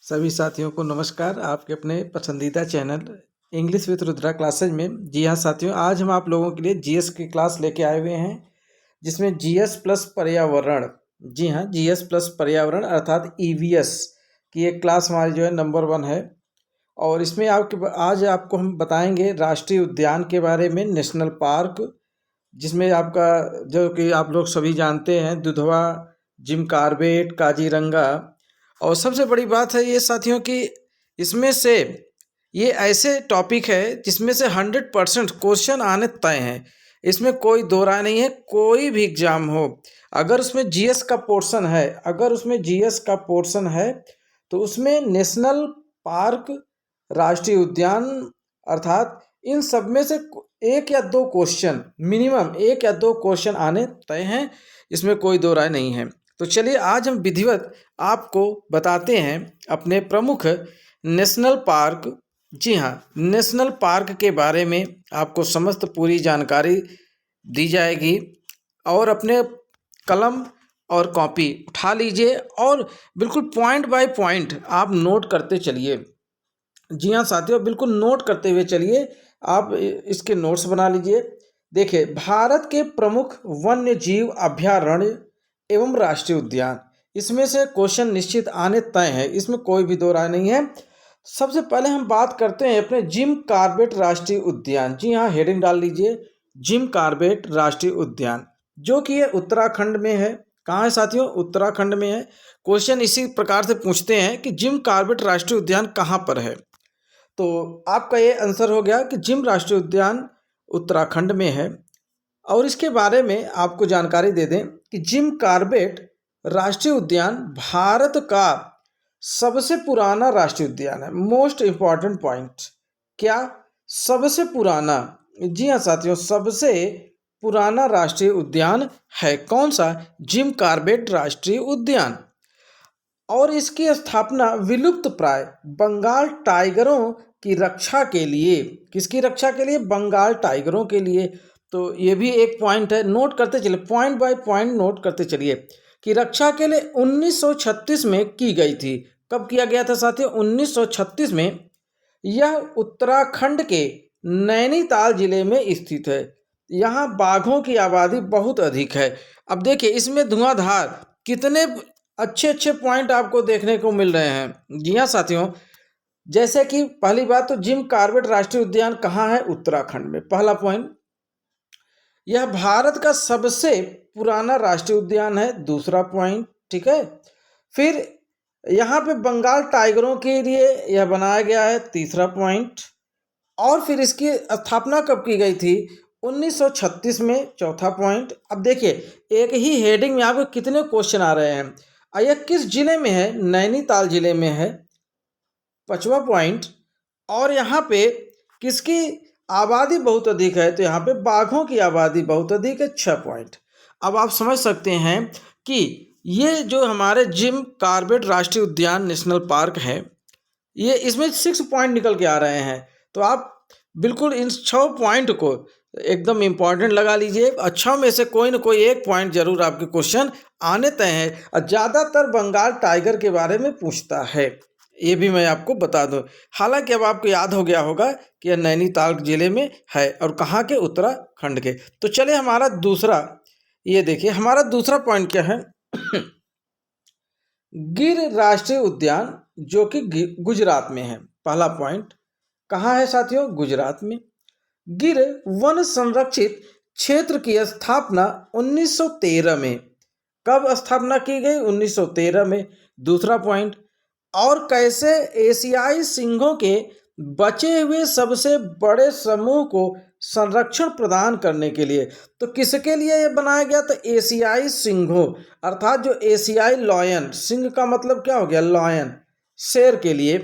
सभी साथियों को नमस्कार। आपके अपने पसंदीदा channel English with Rudra classes में। जी हाँ साथियों, आज हम आप लोगों के लिए जीएस की क्लास लेके आए हुए हैं, जिसमें जीएस प्लस पर्यावरण, जी हाँ जीएस प्लस पर्यावरण अर्थात ईवीएस की एक क्लास हमारी जो है नंबर 1 है। और इसमें आज आपको हम बताएंगे राष्ट्रीय उद्यान के बारे में, नेशनल पार्क, जिसमें आपका जो कि आप लोग सभी जानते हैं, दुधवा, जिम कॉर्बेट, काजीरंगा। और सबसे बड़ी बात है ये साथियों कि इसमें से ये ऐसे टॉपिक है जिसमें से 100% क्वेश्चन आने तय हैं। इसमें कोई दो राय नहीं है। कोई भी एग्जाम हो, अगर उसमें जीएस का पोर्शन है, तो उसमें नेशनल पार्क, राष्ट्रीय उद्यान अर्थात इन सब में से एक या दो क्वेश्चन, मिनिमम एक या दो क्वेश्चन आने तय हैं। इसमें कोई दो राय नहीं है। तो चलिए आज हम विधिवत आपको बताते हैं अपने प्रमुख नेशनल पार्क, जी हाँ नेशनल पार्क के बारे में आपको समस्त पूरी जानकारी दी जाएगी। और अपने कलम और कॉपी उठा लीजिए और बिल्कुल पॉइंट बाय पॉइंट आप नोट करते चलिए। जी हाँ साथियों, बिल्कुल नोट करते हुए चलिए। आप इसके नोट्स बना लीजिए। देखिए, भारत के प्रमुख वन्य जीव अभयारण्य एवं राष्ट्रीय उद्यान, इसमें से क्वेश्चन निश्चित आने तय है, इसमें कोई भी दो राय नहीं है। सबसे पहले हम बात करते हैं अपने जिम कॉर्बेट राष्ट्रीय उद्यान। जी हाँ, हेडिंग डाल लीजिए, जिम कॉर्बेट राष्ट्रीय उद्यान, जो कि ये उत्तराखंड में है। कहाँ है साथियों? उत्तराखंड में है। क्वेश्चन इसी प्रकार से पूछते हैं कि जिम कॉर्बेट राष्ट्रीय उद्यान कहाँ पर है। तो आपका ये आंसर हो गया कि जिम राष्ट्रीय उद्यान उत्तराखंड में है। और इसके बारे में आपको जानकारी दे दें कि जिम कॉर्बेट राष्ट्रीय उद्यान भारत का सबसे पुराना राष्ट्रीय उद्यान है। मोस्ट इम्पॉर्टेंट पॉइंट, क्या सबसे पुराना? जी हाँ साथियों, सबसे पुराना राष्ट्रीय उद्यान है। कौन सा? जिम कॉर्बेट राष्ट्रीय उद्यान। और इसकी स्थापना विलुप्त प्राय बंगाल टाइगरों की रक्षा के लिए, किसकी रक्षा के लिए? बंगाल टाइगरों के लिए। तो ये भी एक पॉइंट है, नोट करते चलिए, पॉइंट बाय पॉइंट नोट करते चलिए कि रक्षा के लिए 1936 में की गई थी। कब किया गया था साथियों? 1936 में। यह उत्तराखंड के नैनीताल जिले में स्थित है। यहाँ बाघों की आबादी बहुत अधिक है। अब देखिए, इसमें धुआंधार कितने अच्छे अच्छे पॉइंट आपको देखने को मिल रहे हैं। जी हाँ साथियों, जैसे कि पहली बात तो जिम कॉर्बेट राष्ट्रीय उद्यान कहाँ है? उत्तराखंड में, पहला पॉइंट। यह भारत का सबसे पुराना राष्ट्रीय उद्यान है, दूसरा पॉइंट। ठीक है, फिर यहाँ पे बंगाल टाइगरों के लिए यह बनाया गया है, तीसरा पॉइंट। और फिर इसकी स्थापना कब की गई थी? 1936 में, चौथा पॉइंट। अब देखिए, एक ही हेडिंग में आपको कितने क्वेश्चन आ रहे हैं। यह किस जिले में है? नैनीताल जिले में है, पांचवा पॉइंट। और यहाँ पे किसकी आबादी बहुत अधिक है? तो यहाँ पे बाघों की आबादी बहुत अधिक है, 6 पॉइंट। अब आप समझ सकते हैं कि ये जो हमारे जिम कॉर्बेट राष्ट्रीय उद्यान नेशनल पार्क है, ये इसमें 6 पॉइंट निकल के आ रहे हैं। तो आप बिल्कुल इन 6 पॉइंट को एकदम इम्पॉर्टेंट लगा लीजिए। अच्छा में से कोई ना कोई एक पॉइंट जरूर आपके क्वेश्चन आने तय है। और ज़्यादातर बंगाल टाइगर के बारे में पूछता है, ये भी मैं आपको बता दूं। हालांकि अब आपको याद हो गया होगा कि यह नैनीताल जिले में है और कहाँ के? उत्तराखंड के। तो चलिए हमारा दूसरा, ये देखिए हमारा दूसरा पॉइंट क्या है। गिर राष्ट्रीय उद्यान, जो कि गुजरात में है, पहला पॉइंट। कहाँ है साथियों? गुजरात में। गिर वन संरक्षित क्षेत्र की स्थापना 1913 में। कब स्थापना की गई? 1913 में, दूसरा पॉइंट। और कैसे एशियाई सिंहों के बचे हुए सबसे बड़े समूह को संरक्षण प्रदान करने के लिए, तो किसके लिए यह बनाया गया? तो एशियाई सिंहों अर्थात जो एशियाई लॉयन, सिंह का मतलब क्या हो गया? लॉयन, शेर के लिए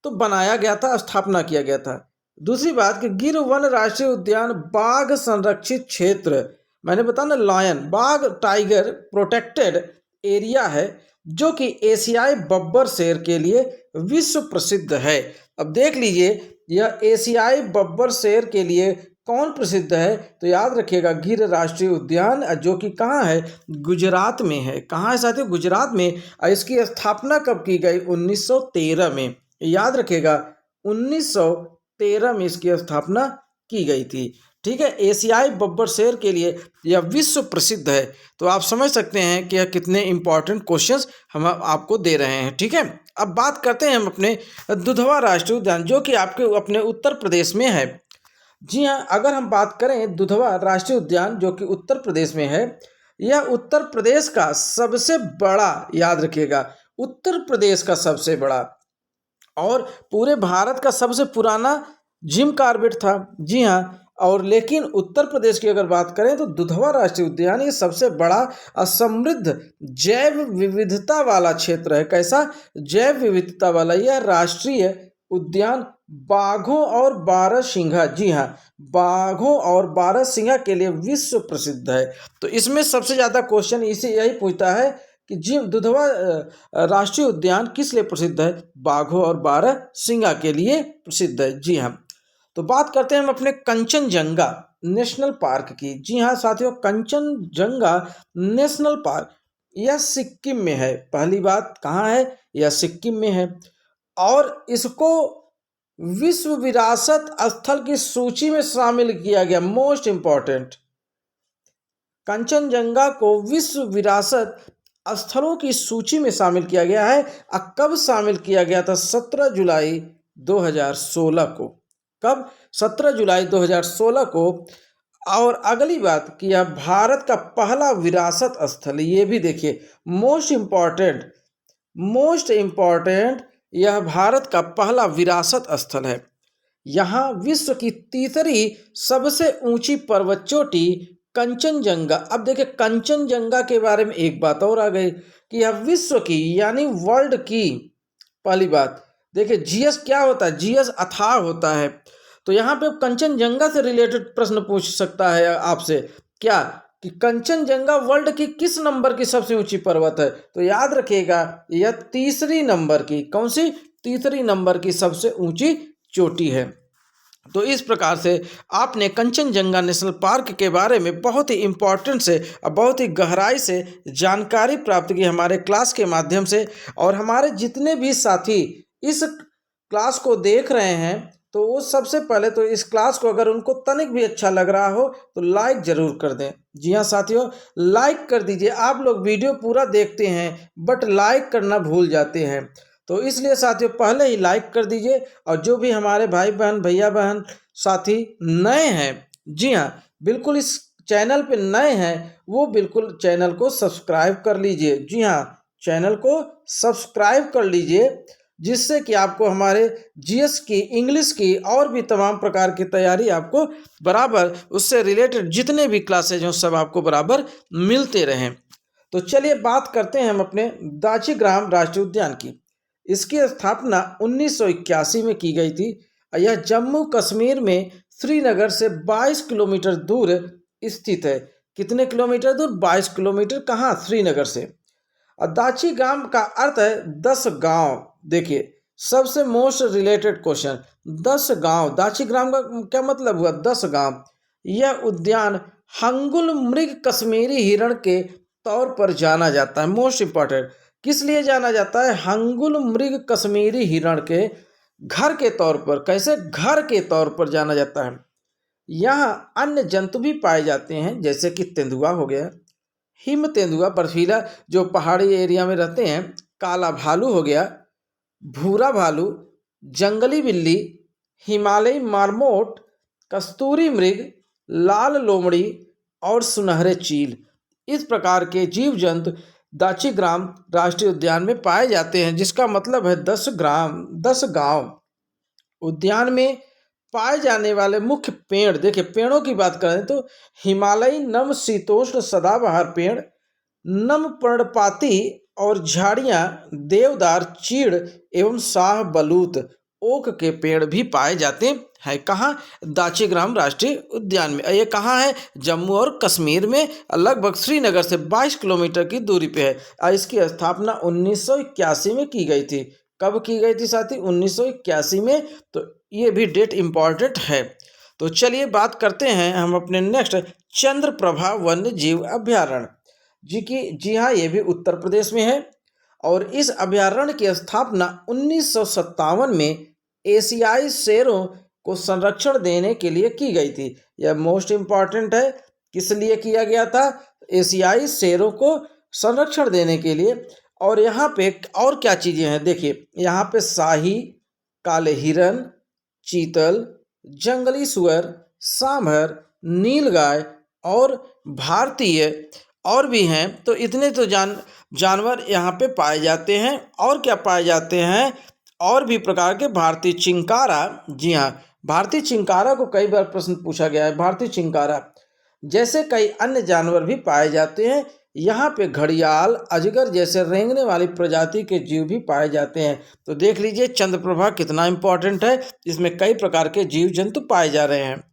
तो बनाया गया था, स्थापना किया गया था। दूसरी बात कि गिर वन राष्ट्रीय उद्यान बाघ संरक्षित क्षेत्र, मैंने बताया ना, लॉयन, बाघ, टाइगर प्रोटेक्टेड एरिया है, जो कि एशियाई बब्बर शेर के लिए विश्व प्रसिद्ध है। अब देख लीजिए, यह एशियाई बब्बर शेर के लिए कौन प्रसिद्ध है? तो याद रखिएगा गिर राष्ट्रीय उद्यान, जो कि कहाँ है? गुजरात में है। कहाँ है साथियों? गुजरात में। और इसकी स्थापना कब की गई? 1913 में। याद रखिएगा 1913 में इसकी स्थापना की गई थी। ठीक है, एशियाई बब्बर शेर के लिए यह विश्व प्रसिद्ध है। तो आप समझ सकते हैं कि यह कितने इंपॉर्टेंट क्वेश्चंस हम आपको दे रहे हैं। ठीक है, अब बात करते हैं हम अपने दुधवा राष्ट्रीय उद्यान, जो कि आपके अपने उत्तर प्रदेश में है। जी हाँ, अगर हम बात करें दुधवा राष्ट्रीय उद्यान जो कि उत्तर प्रदेश में है, यह उत्तर प्रदेश का सबसे बड़ा, याद रखिएगा, उत्तर प्रदेश का सबसे बड़ा और पूरे भारत का सबसे पुराना जिम कॉर्बेट था। जी हाँ, और लेकिन उत्तर प्रदेश की अगर बात करें तो दुधवा राष्ट्रीय उद्यान ये सबसे बड़ा और समृद्ध जैव विविधता वाला क्षेत्र है। कैसा? जैव विविधता वाला यह राष्ट्रीय उद्यान बाघों और बारहसिंघा, जी हाँ, बाघों और बारहसिंघा के लिए विश्व प्रसिद्ध है। तो इसमें सबसे ज़्यादा क्वेश्चन इसे यही पूछता है कि जी दुधवा राष्ट्रीय उद्यान किस लिए प्रसिद्ध है? बाघों और बारहसिंघा के लिए प्रसिद्ध है। जी हाँ, तो बात करते हैं हम अपने कंचनजंगा नेशनल पार्क की। जी हाँ साथियों, कंचनजंगा नेशनल पार्क यह सिक्किम में है। पहली बात, कहाँ है? यह सिक्किम में है और इसको विश्व विरासत स्थल की सूची में शामिल किया गया। मोस्ट इंपॉर्टेंट, कंचनजंगा को विश्व विरासत स्थलों की सूची में शामिल किया गया है। कब शामिल किया गया था? 17 जुलाई 2016 को। कब? 17 जुलाई 2016 को। और अगली बात कि यह भारत का पहला विरासत स्थल, ये भी देखिए, मोस्ट इम्पॉर्टेंट, यह भारत का पहला विरासत स्थल है। यहाँ विश्व की तीसरी सबसे ऊंची पर्वत चोटी कंचनजंगा। अब देखिए कंचनजंगा के बारे में एक बात और आ गई कि यह विश्व की यानी वर्ल्ड की, पहली बात देखिए जीएस क्या होता है? जीएस अथाह होता है। तो यहाँ पे कंचनजंगा से रिलेटेड प्रश्न पूछ सकता है आपसे, क्या कि कंचनजंगा वर्ल्ड की किस नंबर की सबसे ऊंची पर्वत है? तो याद रखिएगा यह तीसरी नंबर की, कौन सी? तीसरी नंबर की सबसे ऊंची चोटी है। तो इस प्रकार से आपने कंचनजंगा नेशनल पार्क के बारे में बहुत ही इम्पोर्टेंट से और बहुत ही गहराई से जानकारी प्राप्त की हमारे क्लास के माध्यम से। और हमारे जितने भी साथी इस क्लास को देख रहे हैं तो वो सबसे पहले तो इस क्लास को अगर उनको तनिक भी अच्छा लग रहा हो तो लाइक ज़रूर कर दें। जी हाँ साथियों, लाइक कर दीजिए। आप लोग वीडियो पूरा देखते हैं बट लाइक करना भूल जाते हैं, तो इसलिए साथियों पहले ही लाइक कर दीजिए। और जो भी हमारे भाई बहन, भैया बहन, साथी नए हैं, जी हाँ बिल्कुल इस चैनल पे नए हैं, वो बिल्कुल चैनल को सब्सक्राइब कर लीजिए। जी हाँ, चैनल को सब्सक्राइब कर लीजिए, जिससे कि आपको हमारे जीएस की, इंग्लिश की और भी तमाम प्रकार की तैयारी आपको बराबर, उससे रिलेटेड जितने भी क्लासेज हों सब आपको बराबर मिलते रहें। तो चलिए बात करते हैं हम अपने दाचीग्राम राष्ट्रीय उद्यान की। इसकी स्थापना 1981 में की गई थी। यह जम्मू कश्मीर में श्रीनगर से 22 किलोमीटर दूर स्थित है। कितने किलोमीटर दूर? 22 किलोमीटर। कहाँ? श्रीनगर से। और दाचीग्राम का अर्थ है 10 गांव। देखिए सबसे मोस्ट रिलेटेड क्वेश्चन, 10 गांव, दाचीग्राम का क्या मतलब हुआ? 10 गांव। यह उद्यान हंगुल मृग कश्मीरी हिरण के तौर पर जाना जाता है। मोस्ट इंपॉर्टेंट, किस लिए जाना जाता है? हंगुल मृग कश्मीरी हिरण के घर के तौर पर। कैसे? घर के तौर पर जाना जाता है। यहाँ अन्य जंतु भी पाए जाते हैं, जैसे कि तेंदुआ हो गया, हिम तेंदुआ बर्फीला जो पहाड़ी एरिया में रहते हैं, काला भालू हो गया, भूरा भालू, जंगली बिल्ली, हिमालयी मार्मोट, कस्तूरी मृग, लाल लोमड़ी और सुनहरे चील। इस प्रकार के जीव जंतु दाचीग्राम राष्ट्रीय उद्यान में पाए जाते हैं, जिसका मतलब है 10 गांव। उद्यान में पाए जाने वाले मुख्य पेड़, देखिए पेड़ों की बात करें तो हिमालयी नम शीतोष्ण सदाबहार पेड़, नम पर्णपाती और झाड़ियां, देवदार, चीड़ एवं शाह बलूत ओक के पेड़ भी पाए जाते हैं। कहाँ? दाचीग्राम राष्ट्रीय उद्यान में। ये कहाँ है? जम्मू और कश्मीर में, लगभग श्रीनगर से 22 किलोमीटर की दूरी पे है। इसकी स्थापना 1981 में की गई थी। कब की गई थी साथी? 1981 में। तो ये भी डेट इम्पॉर्टेंट है। तो चलिए बात करते हैं हम अपने नेक्स्ट चंद्रप्रभा वन्य जीव अभ्यारण्य जी हाँ, ये भी उत्तर प्रदेश में है। और इस अभ्यारण्य की स्थापना 1957 में एशियाई शेरों को संरक्षण देने के लिए की गई थी। यह मोस्ट इम्पॉर्टेंट है, किस लिए किया गया था? एशियाई शेरों को संरक्षण देने के लिए। और यहाँ पे और क्या चीज़ें हैं, देखिए यहाँ पे शाही, काले हिरन, चीतल, जंगली सुअर, सांभर, नीलगाय और भारतीय और भी हैं। तो इतने तो जानवर यहाँ पे पाए जाते हैं। और क्या पाए जाते हैं? और भी प्रकार के भारतीय चिंकारा। जी हाँ, भारतीय चिंकारा को कई बार प्रश्न पूछा गया है। भारतीय चिंकारा जैसे कई अन्य जानवर भी पाए जाते हैं। यहाँ पे घड़ियाल, अजगर जैसे रेंगने वाली प्रजाति के जीव भी पाए जाते हैं। तो देख लीजिए चंद्रप्रभा कितना इम्पोर्टेंट है, इसमें कई प्रकार के जीव जंतु पाए जा रहे हैं।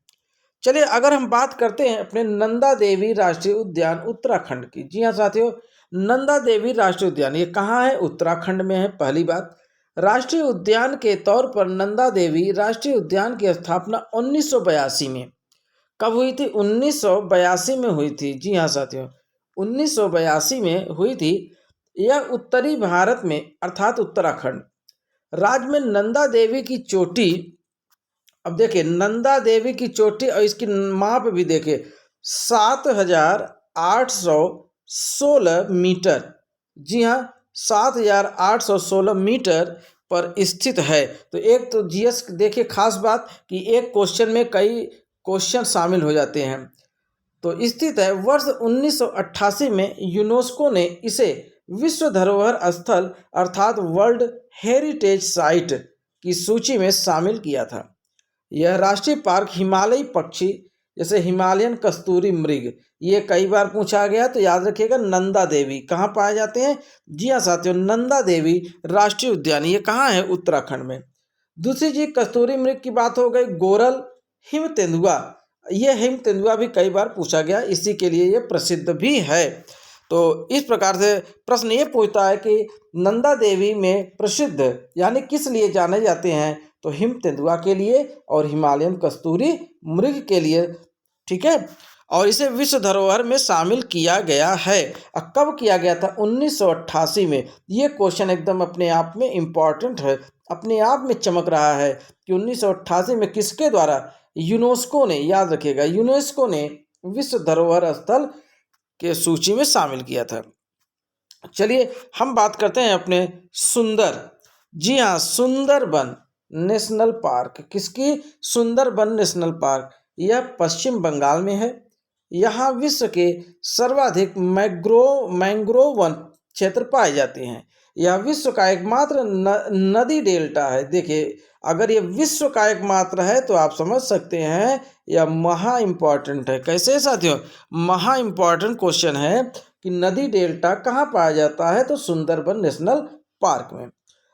चलिए अगर हम बात करते हैं अपने नंदा देवी राष्ट्रीय उद्यान उत्तराखंड की। जी हाँ साथियों, नंदा देवी राष्ट्रीय उद्यान ये कहाँ है? उत्तराखंड में है। पहली बात, राष्ट्रीय उद्यान के तौर पर नंदा देवी राष्ट्रीय उद्यान की स्थापना 1982 में कब हुई थी? 1982 में हुई थी। जी हाँ साथियों, 1982 में हुई थी। यह उत्तरी भारत में अर्थात उत्तराखंड राज्य में नंदा देवी की चोटी, अब देखिए नंदा देवी की चोटी और इसकी माप भी देखिए 7,816 मीटर। जी हाँ, 7,816 मीटर पर स्थित है। तो एक तो जीएस देखिए खास बात कि एक क्वेश्चन में कई क्वेश्चन शामिल हो जाते हैं। तो स्थित है। वर्ष 1988 में यूनेस्को ने इसे विश्व धरोहर स्थल अर्थात वर्ल्ड हेरिटेज साइट की सूची में शामिल किया था। यह राष्ट्रीय पार्क हिमालयी पक्षी जैसे हिमालयन कस्तूरी मृग, ये कई बार पूछा गया, तो याद रखिएगा नंदा देवी कहाँ पाए जाते हैं? जी हाँ साथियों, नंदा देवी राष्ट्रीय उद्यान ये कहाँ है? उत्तराखंड में। दूसरी चीज कस्तूरी मृग की बात हो गई। गोरल, हिम तेंदुआ, ये हिम तेंदुआ भी कई बार पूछा गया, इसी के लिए ये प्रसिद्ध भी है। तो इस प्रकार से प्रश्न ये पूछता है कि नंदा देवी में प्रसिद्ध यानी किस लिए जाने जाते हैं? तो हिम तेंदुआ के लिए और हिमालयन कस्तूरी मृग के लिए। ठीक है, और इसे विश्व धरोहर में शामिल किया गया है। और कब किया गया था? 1988 में। ये क्वेश्चन एकदम अपने आप में इम्पॉर्टेंट है, अपने आप में चमक रहा है कि 1988 में किसके द्वारा? यूनेस्को ने, याद रखिएगा यूनेस्को ने विश्व धरोहर स्थल के सूची में शामिल किया था। चलिए हम बात करते हैं अपने सुंदर, जी हाँ, सुंदरबन नेशनल पार्क। किसकी? Sundarban national park. यह पश्चिम बंगाल में है। यहाँ विश्व के सर्वाधिक मैंग्रोव वन क्षेत्र पाए जाते हैं। यह विश्व का एकमात्र नदी डेल्टा है। देखिए अगर ये विश्व का एकमात्र है तो आप समझ सकते हैं यह महा इम्पॉर्टेंट है। कैसे साथियों? महा इम्पॉर्टेंट क्वेश्चन है कि नदी डेल्टा कहाँ पाया जाता है? तो सुंदरबन नेशनल पार्क में।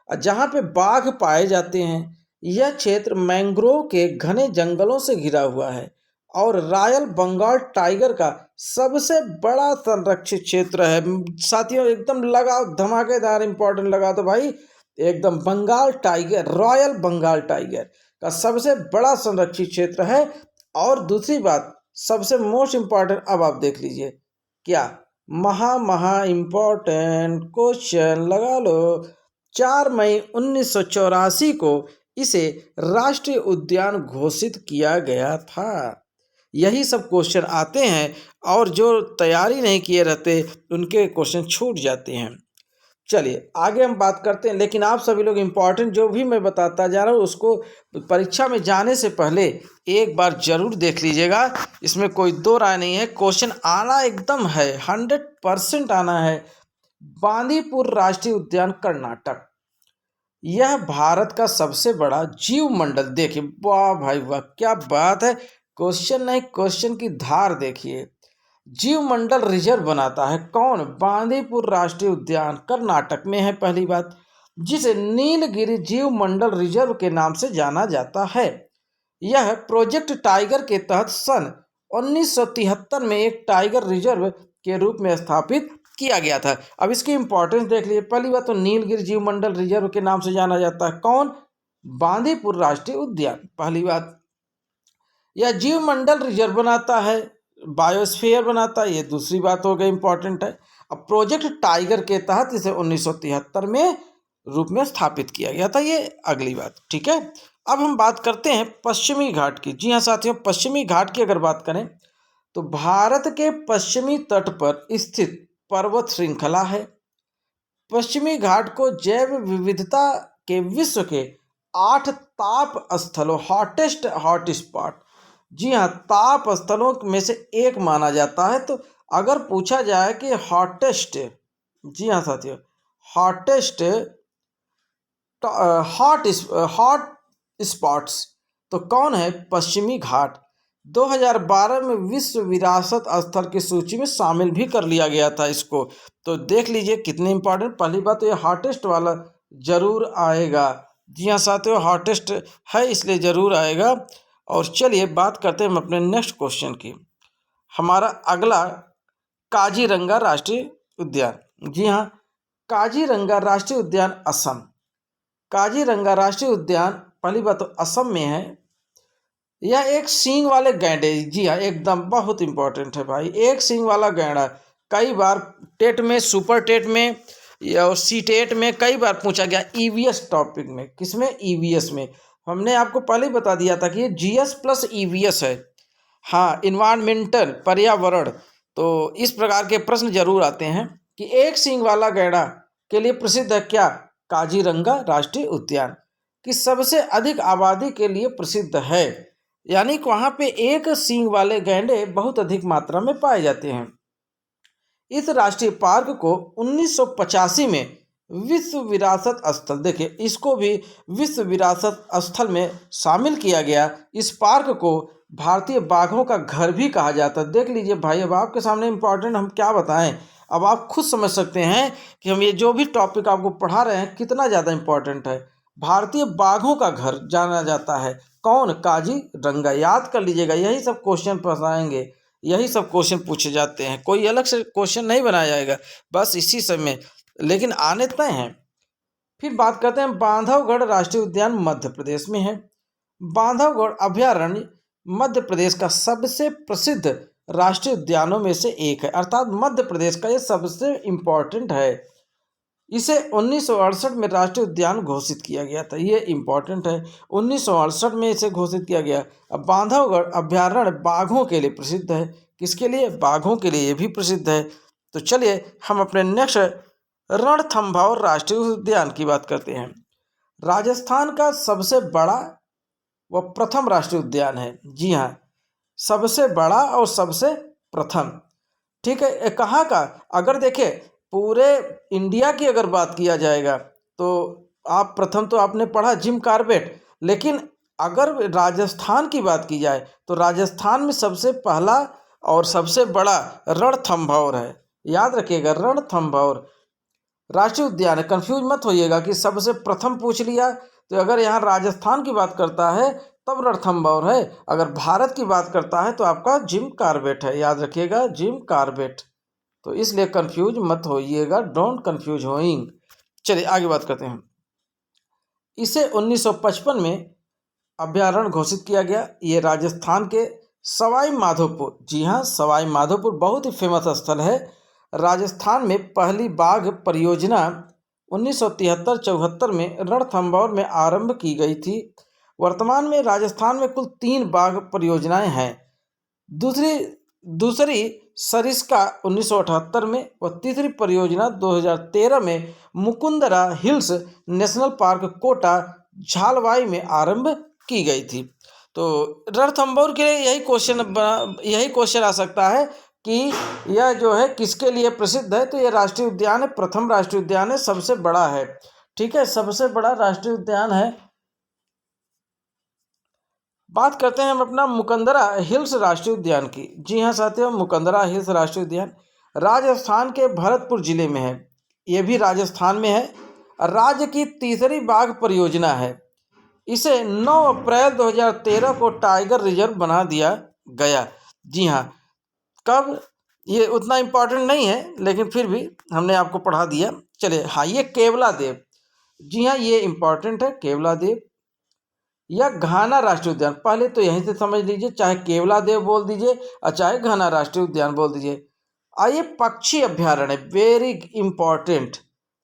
जहाँ पे बाघ पाए जाते हैं। यह क्षेत्र मैंग्रोव के घने जंगलों से घिरा हुआ है और रॉयल बंगाल टाइगर का सबसे बड़ा संरक्षित क्षेत्र है। साथियों एकदम लगाओ, धमाकेदार इंपॉर्टेंट लगा तो भाई एकदम Bengal tiger, royal Bengal tiger का सबसे बड़ा संरक्षित क्षेत्र है। और दूसरी बात सबसे मोस्ट इम्पॉर्टेंट, अब आप देख लीजिए क्या महा इम्पॉर्टेंट क्वेश्चन लगा लो। 4 मई 1984 को इसे राष्ट्रीय उद्यान घोषित किया गया था। यही सब क्वेश्चन आते हैं और जो तैयारी नहीं किए रहते उनके क्वेश्चन छूट जाते हैं। चलिए आगे हम बात करते हैं, लेकिन आप सभी लोग इम्पॉर्टेंट जो भी मैं बताता जा रहा हूँ उसको परीक्षा में जाने से पहले एक बार जरूर देख लीजिएगा। इसमें कोई दो राय नहीं है, क्वेश्चन आना एकदम है, 100% आना है। बांदीपुर राष्ट्रीय उद्यान कर्नाटक, यह भारत का सबसे बड़ा जीव मंडल। देखिए वाह भाई वाह, क्या बात है, क्वेश्चन नहीं क्वेश्चन की धार देखिए। जीव मंडल रिजर्व बनाता है कौन? बांदीपुर राष्ट्रीय उद्यान कर्नाटक में है पहली बात, जिसे नीलगिरी जीव मंडल रिजर्व के नाम से जाना जाता है। यह प्रोजेक्ट टाइगर के तहत सन 1973 में एक टाइगर रिजर्व के रूप में स्थापित किया गया था। अब इसकी इंपॉर्टेंस देख लीजिए। पहली बात तो नीलगिरी जीव मंडल रिजर्व के नाम से जाना जाता है कौन? बांदीपुर राष्ट्रीय उद्यान, पहली बात। या जीवमंडल रिजर्व बनाता है, बायोस्फीयर बनाता है, ये दूसरी बात हो गई, इंपॉर्टेंट है। अब प्रोजेक्ट टाइगर के तहत इसे 1973 में रूप में स्थापित किया गया था, ये अगली बात, ठीक है। अब हम बात करते हैं पश्चिमी घाट की। जी हाँ साथियों, पश्चिमी घाट की अगर बात करें तो भारत के पश्चिमी तट पर स्थित पर्वत श्रृंखला है। पश्चिमी घाट को जैव विविधता के विश्व के 8 ताप स्थलों, हॉटेस्ट हॉटस्पॉट, जी हाँ, ताप स्थलों में से एक माना जाता है। तो अगर पूछा जाए कि हॉटेस्ट, जी हाँ साथियों, हॉटेस्ट हॉट हॉट स्पॉट्स तो कौन है? पश्चिमी घाट। 2012 में विश्व विरासत स्थल की सूची में शामिल भी कर लिया गया था इसको। तो देख लीजिए कितने इंपॉर्टेंट। पहली बात तो ये हॉटेस्ट वाला जरूर आएगा। जी हाँ साथियों, हॉटेस्ट है इसलिए जरूर आएगा। और चलिए बात करते हैं हम अपने नेक्स्ट क्वेश्चन की। हमारा अगला काजीरंगा राष्ट्रीय उद्यान। जी हाँ, काजीरंगा राष्ट्रीय उद्यान असम। काजीरंगा राष्ट्रीय उद्यान पहली बात तो असम में है। यह एक सींग वाले गैंडे, जी हाँ एकदम बहुत इंपॉर्टेंट है भाई, एक सींग वाला गैंडा। कई बार टेट में, सुपर टेट में या सी टेट में कई बार पूछा गया, ईवीएस टॉपिक में। किसमें? ईवीएस में। हमने आपको पहले ही बता दिया था कि ये जीएस प्लस ईवीएस है। हाँ, इन्वायरमेंटल, पर्यावरण। तो इस प्रकार के प्रश्न जरूर आते हैं कि एक सींग वाला गैंडा के लिए प्रसिद्ध है क्या? काजीरंगा राष्ट्रीय उद्यान की सबसे अधिक आबादी के लिए प्रसिद्ध है, यानी कि वहाँ पे एक सींग वाले गैंडे बहुत अधिक मात्रा में पाए जाते हैं। इस राष्ट्रीय पार्क को 1985 में विश्व विरासत स्थल, देखिए इसको भी विश्व विरासत स्थल में शामिल किया गया। इस पार्क को भारतीय बाघों का घर भी कहा जाता है। देख लीजिए भाई, अब आपके सामने इंपॉर्टेंट हम क्या बताएं, अब आप खुद समझ सकते हैं कि हम ये जो भी टॉपिक आपको पढ़ा रहे हैं कितना ज़्यादा इंपॉर्टेंट है। भारतीय बाघों का घर जाना जाता है। कौन? काजीरंगा। याद कर लीजिएगा, यही सब क्वेश्चन फंसाएंगे, यही सब क्वेश्चन पूछे जाते हैं, कोई अलग से क्वेश्चन नहीं बनाया जाएगा, बस इसी सब में, लेकिन आने तय हैं। फिर बात करते हैं बांधवगढ़ राष्ट्रीय उद्यान मध्य प्रदेश में है। बांधवगढ़ अभयारण्य मध्य प्रदेश का सबसे प्रसिद्ध राष्ट्रीय उद्यानों में से एक है, अर्थात मध्य प्रदेश का ये सबसे इम्पोर्टेंट है। इसे 1968 में राष्ट्रीय उद्यान घोषित किया गया था, ये इम्पोर्टेंट है, 1968 में इसे घोषित किया गया। अब बांधवगढ़ अभयारण्य बाघों के लिए प्रसिद्ध है। किसके लिए? बाघों के लिए ये भी प्रसिद्ध है। तो चलिए हम अपने नेक्स्ट रणथंभौर राष्ट्रीय उद्यान की बात करते हैं। राजस्थान का सबसे बड़ा व प्रथम राष्ट्रीय उद्यान है। जी हाँ, सबसे बड़ा और सबसे प्रथम, ठीक है। कहाँ का? अगर देखें पूरे इंडिया की अगर बात किया जाएगा तो आप प्रथम तो आपने पढ़ा जिम कॉर्बेट, लेकिन अगर राजस्थान की बात की जाए तो राजस्थान में सबसे पहला और सबसे बड़ा रणथंभौर है। याद रखिएगा, रणथंभौर राष्ट्रीय उद्यान है। कंफ्यूज मत होइएगा कि सबसे प्रथम पूछ लिया, तो अगर यहाँ राजस्थान की बात करता है तब रणथंभौर है, अगर भारत की बात करता है तो आपका जिम कॉर्बेट है। याद रखिएगा, जिम कॉर्बेट। तो इसलिए कंफ्यूज मत होइएगा, डोंट कंफ्यूज होइंग। चलिए आगे बात करते हैं। इसे 1955 में अभ्यारण्य घोषित किया गया। ये राजस्थान के सवाई माधोपुर, जी हाँ सवाई माधोपुर बहुत ही फेमस स्थल है। राजस्थान में पहली बाघ परियोजना 1973-74 में रणथंभौर में आरंभ की गई थी। वर्तमान में राजस्थान में कुल 3 बाघ परियोजनाएं हैं। दूसरी सरिस्का 1978 में और तीसरी परियोजना 2013 में Mukundra hills national park Kota Jhalawar में आरंभ की गई थी। तो रणथंभौर के लिए यही क्वेश्चन आ सकता है कि यह जो है किसके लिए प्रसिद्ध है। तो यह राष्ट्रीय उद्यान है, प्रथम राष्ट्रीय उद्यान है, सबसे बड़ा है, ठीक है, सबसे बड़ा राष्ट्रीय उद्यान है। बात करते हैं हम अपना मुकंदरा हिल्स राष्ट्रीय उद्यान की। जी हाँ साथियों, मुकंदरा हिल्स राष्ट्रीय उद्यान राजस्थान के भरतपुर जिले में है। ये भी राजस्थान में है। राज्य की तीसरी बाघ परियोजना है। इसे 9 अप्रैल 2013 को टाइगर रिजर्व बना दिया गया। जी हाँ, कब? ये उतना इम्पोर्टेंट नहीं है, लेकिन फिर भी हमने आपको पढ़ा दिया। चलिए हाँ, ये केवला देव, जी हाँ ये इम्पोर्टेंट है, केवला देव। या घाना राष्ट्रीय उद्यान? पहले तो यहीं से समझ लीजिए, चाहे केवलादेव बोल दीजिए और चाहे घाना राष्ट्रीय उद्यान बोल दीजिए। आइए पक्षी अभ्यारण्य, वेरी इंपॉर्टेंट।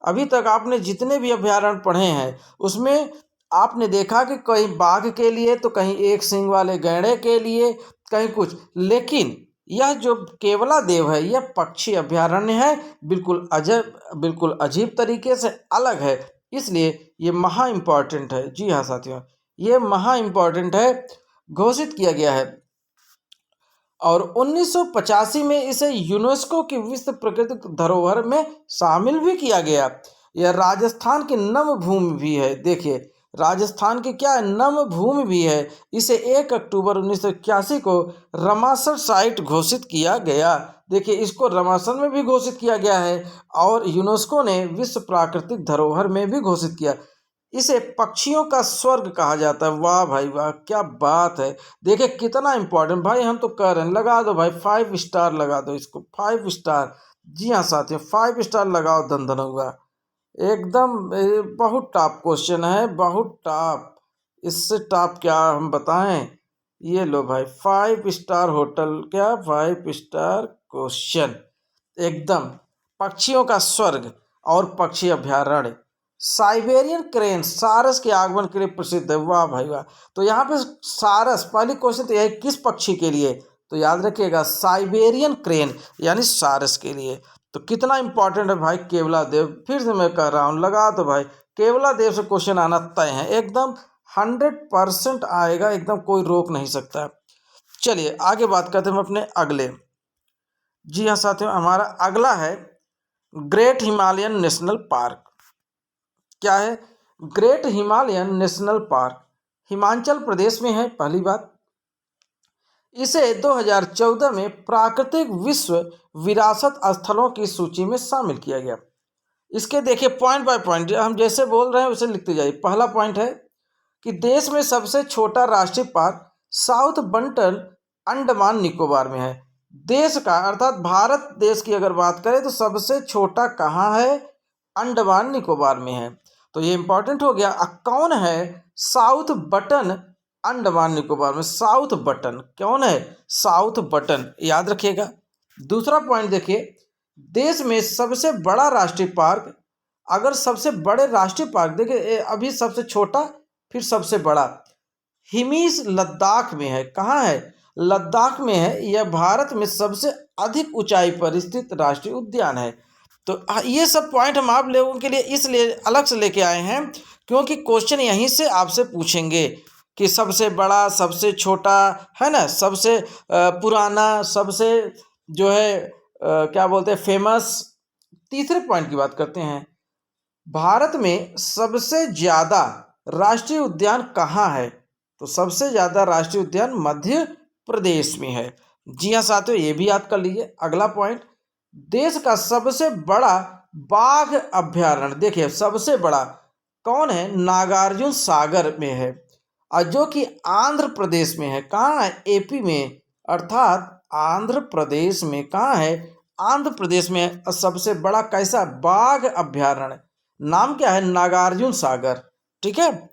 अभी तक आपने जितने भी अभ्यारण्य पढ़े हैं उसमें आपने देखा कि कहीं बाघ के लिए तो कहीं एक सींग वाले गैंडे के लिए, कहीं कुछ, लेकिन यह जो केवलादेव है यह पक्षी अभ्यारण्य है, बिल्कुल अजीब तरीके से अलग है, इसलिए ये महा इम्पॉर्टेंट है। जी हाँ साथियों, ये महा इम्पॉर्टेंट है, घोषित किया गया है। और 1985 में इसे यूनेस्को की विश्व प्राकृतिक धरोहर में शामिल भी किया गया। यह राजस्थान की नम भूमि भी है। देखिए, राजस्थान की क्या है, नम भूमि भी है। इसे 1 अक्टूबर 1981 को रामसर साइट घोषित किया गया। देखिए, इसको रामसर में भी घोषित किया गया है और यूनेस्को ने विश्व प्राकृतिक धरोहर में भी घोषित किया। इसे पक्षियों का स्वर्ग कहा जाता है। वाह भाई वाह, क्या बात है। देखिए कितना इंपॉर्टेंट भाई, हम तो कह रहे हैं लगा दो भाई 5 स्टार, लगा दो इसको 5 स्टार। जी हाँ साथियों, 5 स्टार लगाओ, धन हुआ एकदम। बहुत टॉप क्वेश्चन है, बहुत टॉप। इससे टॉप क्या हम बताएं। ये लो भाई 5 स्टार होटल, क्या 5 स्टार क्वेश्चन एकदम। पक्षियों का स्वर्ग और पक्षी अभ्यारण्य। साइबेरियन क्रेन सारस के आगमन के लिए प्रसिद्ध है। वाह भाई वाह। तो यहाँ पे सारस, पहली क्वेश्चन तो यह किस पक्षी के लिए, तो याद रखिएगा साइबेरियन क्रेन यानी सारस के लिए। तो कितना इंपॉर्टेंट है भाई केवलादेव। फिर से मैं कह रहा हूँ, लगा तो भाई केवलादेव से क्वेश्चन आना तय है, एकदम 100% आएगा, एकदम कोई रोक नहीं सकता। चलिए आगे बात करते हैं हम अपने अगले। जी हाँ साथियों, हमारा अगला है ग्रेट हिमालयन नेशनल पार्क। क्या है great Himalayan national park? Himachal Pradesh में है, पहली बात। इसे 2014 में प्राकृतिक विश्व विरासत स्थलों की सूची में शामिल किया गया। इसके देखिए पॉइंट बाय पॉइंट, हम जैसे बोल रहे हैं उसे लिखते जाइए। पहला पॉइंट है कि देश में सबसे छोटा राष्ट्रीय पार्क साउथ बंटन अंडमान निकोबार में है। देश का अर्थात भारत देश की अगर बात करें तो सबसे छोटा कहाँ है, अंडमान निकोबार में है। तो ये इंपॉर्टेंट हो गया। कौन है, साउथ बटन अंडमान निकोबार में। साउथ बटन कौन है, साउथ बटन, याद रखिएगा। दूसरा पॉइंट देखिए, देश में सबसे बड़ा राष्ट्रीय पार्क, अगर सबसे बड़े राष्ट्रीय पार्क देखिए, अभी सबसे छोटा फिर सबसे बड़ा, हिमीस लद्दाख में है। कहाँ है, लद्दाख में है। यह भारत में सबसे अधिक ऊंचाई पर स्थित राष्ट्रीय उद्यान है। तो ये सब पॉइंट हम आप लोगों के लिए इसलिए अलग से लेके आए हैं क्योंकि क्वेश्चन यहीं से आपसे पूछेंगे कि सबसे बड़ा, सबसे छोटा, है ना, सबसे पुराना, सबसे जो है क्या बोलते हैं फेमस। तीसरे पॉइंट की बात करते हैं, भारत में सबसे ज़्यादा राष्ट्रीय उद्यान कहाँ है? तो सबसे ज़्यादा राष्ट्रीय उद्यान मध्य प्रदेश में है। जी हाँ साथियों, ये भी याद कर लीजिए। अगला पॉइंट, देश का सबसे बड़ा बाघ अभ्यारण्य, देखिए सबसे बड़ा कौन है, नागार्जुन सागर में है, और जो कि आंध्र प्रदेश में है। कहाँ है, एपी में, अर्थात आंध्र प्रदेश में। कहाँ है, आंध्र प्रदेश में है। और सबसे बड़ा कैसा बाघ अभ्यारण्य, नाम क्या है, नागार्जुन सागर। ठीक है,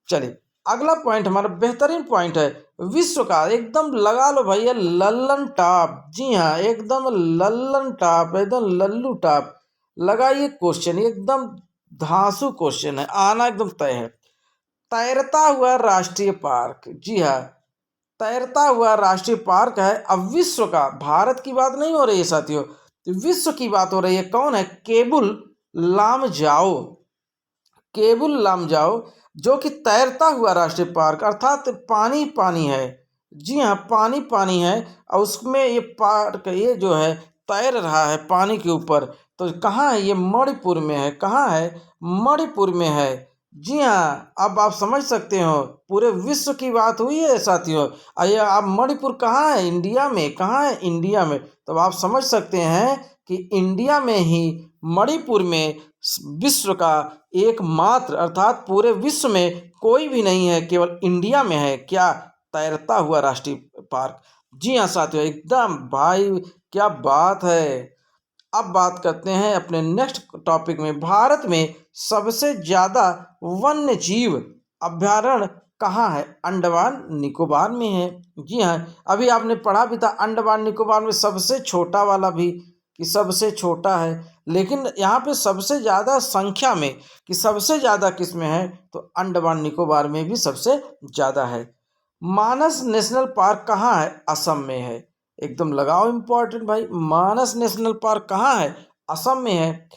चलिए अगला पॉइंट हमारा बेहतरीन पॉइंट है, विश्व का एकदम लगा लो भैया लल्लन टॉप। जी हाँ, एकदम लल्लन टॉप, एकदम लल्लू टॉप लगाइए क्वेश्चन, एकदम धांसू क्वेश्चन है, आना एकदम तय है। तैरता हुआ राष्ट्रीय पार्क, जी हाँ, तैरता हुआ राष्ट्रीय पार्क है। अब विश्व का, भारत की बात नहीं हो रही है साथियों, विश्व की बात हो रही है। कौन है, केबुल लामजाओ, केबुल लामजाओ, जो कि तैरता हुआ राष्ट्रीय पार्क, अर्थात पानी पानी है। जी हाँ, पानी पानी है और उसमें ये पार्क, ये जो है तैर रहा है पानी के ऊपर। तो कहाँ है ये, मणिपुर में है। कहाँ है, मणिपुर में है। जी हाँ, अब आप समझ सकते हो, पूरे विश्व की बात हुई है साथियों। आइए, आप मणिपुर कहाँ है, इंडिया में। कहाँ है, इंडिया में। तो आप समझ सकते हैं कि इंडिया में ही मणिपुर में विश्व का एकमात्र, अर्थात पूरे विश्व में कोई भी नहीं है, केवल इंडिया में है, क्या, तैरता हुआ राष्ट्रीय पार्क। जी हाँ साथियों, एकदम भाई क्या बात है। अब बात करते हैं अपने नेक्स्ट टॉपिक में, भारत में सबसे ज़्यादा वन्य जीव अभ्यारण्य कहाँ है? अंडमान निकोबार में है। जी हाँ, अभी आपने पढ़ा भी था अंडमान निकोबार में सबसे छोटा वाला भी कि सबसे छोटा है, लेकिन यहाँ पे सबसे ज़्यादा संख्या में कि सबसे ज़्यादा किस में है, तो अंडमान निकोबार में भी सबसे ज़्यादा है। मानस नेशनल पार्क कहाँ है? असम में है। एकदम लगाओ इम्पोर्टेंट भाई, मानस नेशनल पार्क कहाँ है? असम में है।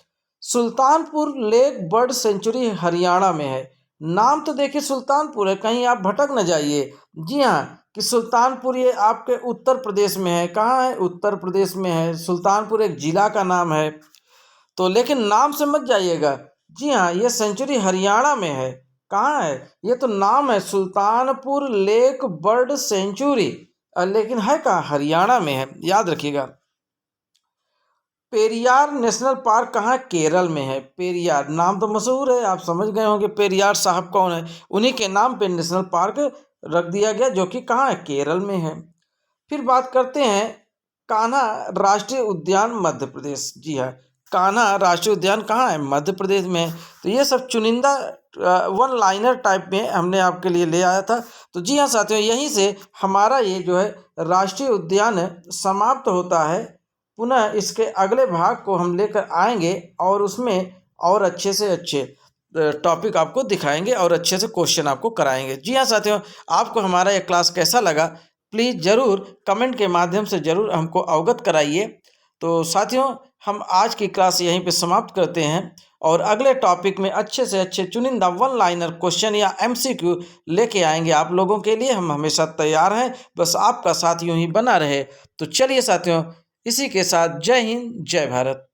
Sultanpur lake bird sanctuary Haryana में है। नाम तो देखिए सुल्तानपुर है, कहीं आप भटक न जाइए। जी हाँ, कि सुल्तानपुर ये आपके उत्तर प्रदेश में है। कहाँ है? उत्तर प्रदेश में है। सुल्तानपुर एक जिला का नाम है, तो लेकिन नाम से मत जाइएगा। जी हाँ, ये सेंचुरी हरियाणा में है। कहाँ है? ये तो नाम है सुल्तानपुर लेक बर्ड सेंचुरी, लेकिन है कहाँ? हरियाणा में है, याद रखिएगा। पेरियार नेशनल पार्क कहाँ है? केरल में है। पेरियार नाम तो मशहूर है, आप समझ गए होंगे पेरियार साहब कौन है। उन्हीं के नाम पे नेशनल पार्क रख दिया गया, जो कि कहाँ है? केरल में है। फिर बात करते हैं कान्हा राष्ट्रीय उद्यान मध्य प्रदेश। जी हाँ, कान्हा राष्ट्रीय उद्यान कहाँ है? मध्य प्रदेश में है। तो ये सब चुनिंदा वन लाइनर टाइप में हमने आपके लिए ले आया था। तो जी हाँ साथियों, यहीं से हमारा ये जो है राष्ट्रीय उद्यान समाप्त होता है। पुनः इसके अगले भाग को हम लेकर आएंगे और उसमें और अच्छे से अच्छे टॉपिक आपको दिखाएंगे और अच्छे से क्वेश्चन आपको कराएंगे। जी हाँ साथियों, आपको हमारा यह क्लास कैसा लगा प्लीज़ ज़रूर कमेंट के माध्यम से ज़रूर हमको अवगत कराइए। तो साथियों, हम आज की क्लास यहीं पे समाप्त करते हैं और अगले टॉपिक में अच्छे से अच्छे चुनिंदा वन लाइनर क्वेश्चन या MCQ लेके आएंगे आप लोगों के लिए। हम हमेशा तैयार हैं, बस आपका साथ यूं ही बना रहे। तो चलिए साथियों, इसी के साथ जय हिंद, जय भारत।